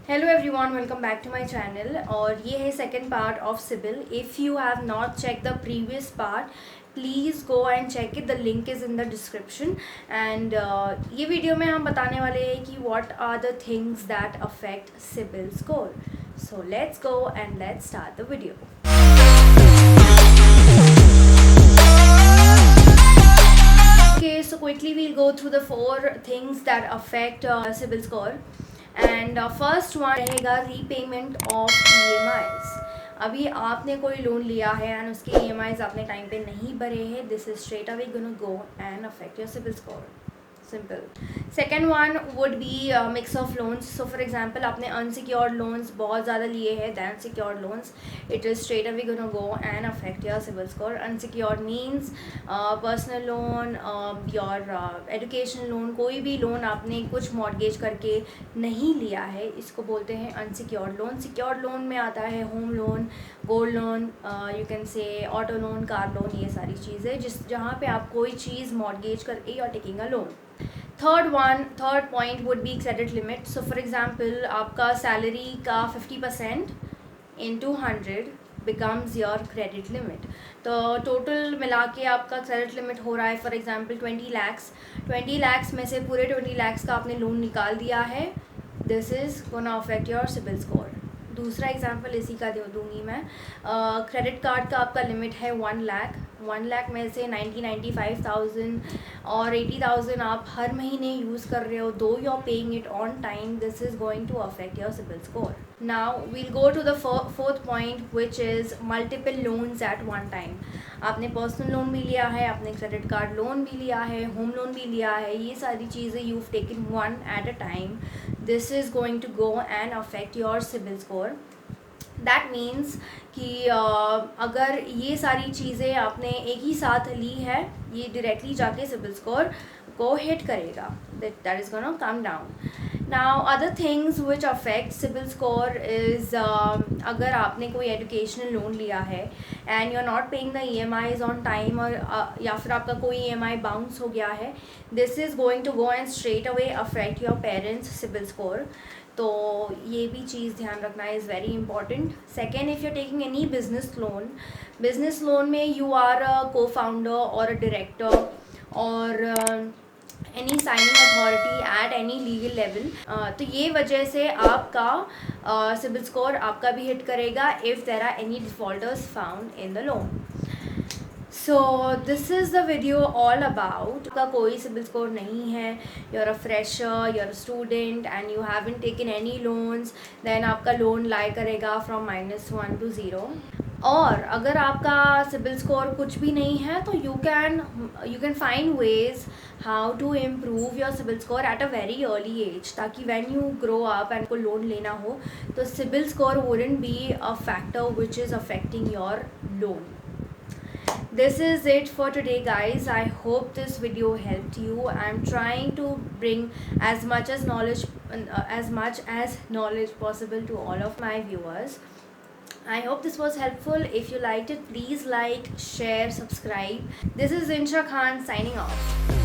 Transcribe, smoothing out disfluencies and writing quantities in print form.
Hello everyone, welcome back to my channel. और ये है second part of CIBIL. If you have not check the previous part, please go and check it, the link is in the description. And ये video में हम बताने वाले हैं कि what are the things that affect CIBIL score. So let's go and let's start the video. Okay, so quickly we'll go through the four things that affect CIBIL score. And first one रहेगा repayment of EMIs। अभी आपने कोई loan लिया है and उसके EMIs आपने time पे नहीं भरे हैं, this is straight away gonna go and affect your CIBIL score. Simple. Second one would be mix of loans. So for example आपने अनसिक्योर्ड लोन्स बहुत ज़्यादा लिए हैं than secured loans, it is straight away gonna go and affect your CIBIL score. Unsecured means personal loan, your education loan, कोई भी loan आपने कुछ mortgage करके नहीं लिया है, इसको बोलते हैं अनसिक्योर्ड लोन। सिक्योर्ड लोन में आता है home loan, gold loan, you can say auto loan, car loan, ये सारी चीज़ें जहाँ पे आप कोई चीज़ मॉर्गेज करके you are taking a loan. Third point would be credit limit. So for example आपका सैलरी का 50% into 100 becomes your credit limit. तो टोटल मिला के आपका क्रेडिट लिमिट हो रहा है फॉर एग्जांपल 20 लाख्स में से पूरे 20 लाख्स का आपने लोन निकाल दिया है, this is gonna affect your CIBIL score. दूसरा एग्जांपल इसी का दूंगी मैं। क्रेडिट कार्ड का आपका लिमिट है 1 लाख में से 95,000 और 80,000 आप हर महीने यूज़ कर रहे हो, though you are paying it on time, this is going to affect your CIBIL score. Now we'll go to the fourth point which is multiple loans at one time. आपने पर्सनल लोन भी लिया है, आपने credit card loan भी लिया है, home loan भी लिया है, ये सारी चीज़ें you taken one at a time, this is going to go and affect your CIBIL score. That means कि अगर ये सारी चीज़ें आपने एक ही साथ ली है, ये डायरेक्टली जाके सिबिल स्कोर को हिट करेगा, that is gonna come down. Now other things which affect CIBIL score is अगर आपने कोई एजुकेशनल लोन लिया है and you are not paying the EMIs on time, और या फिर आपका कोई EMI बाउंस हो गया है, this is going to go and straight away affect your parents CIBIL score. तो ये भी चीज़ ध्यान रखना is very important. Second, if you are taking any business loan में you are a co founder और अ डायरेक्टर और any signing authority at any legal level, तो ये वजह से आपका सिबिल स्कोर आपका भी हिट करेगा if there are any defaulters found in the loan. So this is the video all about. का कोई सिबिल स्कोर नहीं है, you are a fresher, you are a student and you haven't taken any loans, then आपका loan लाई करेगा from -1 to 0। और अगर आपका सिबिल स्कोर कुछ भी नहीं है तो you can find ways how to improve your CIBIL score at a very early age, ताकि when you grow up and को लोन लेना हो तो CIBIL score wouldn't be a factor which is affecting your loan. This is it for today, guys. I hope this video helped you. I'm trying to bring as much as knowledge possible to all of my viewers. I hope this was helpful. If you liked it, please like, share, subscribe. This is Insha Khan signing off.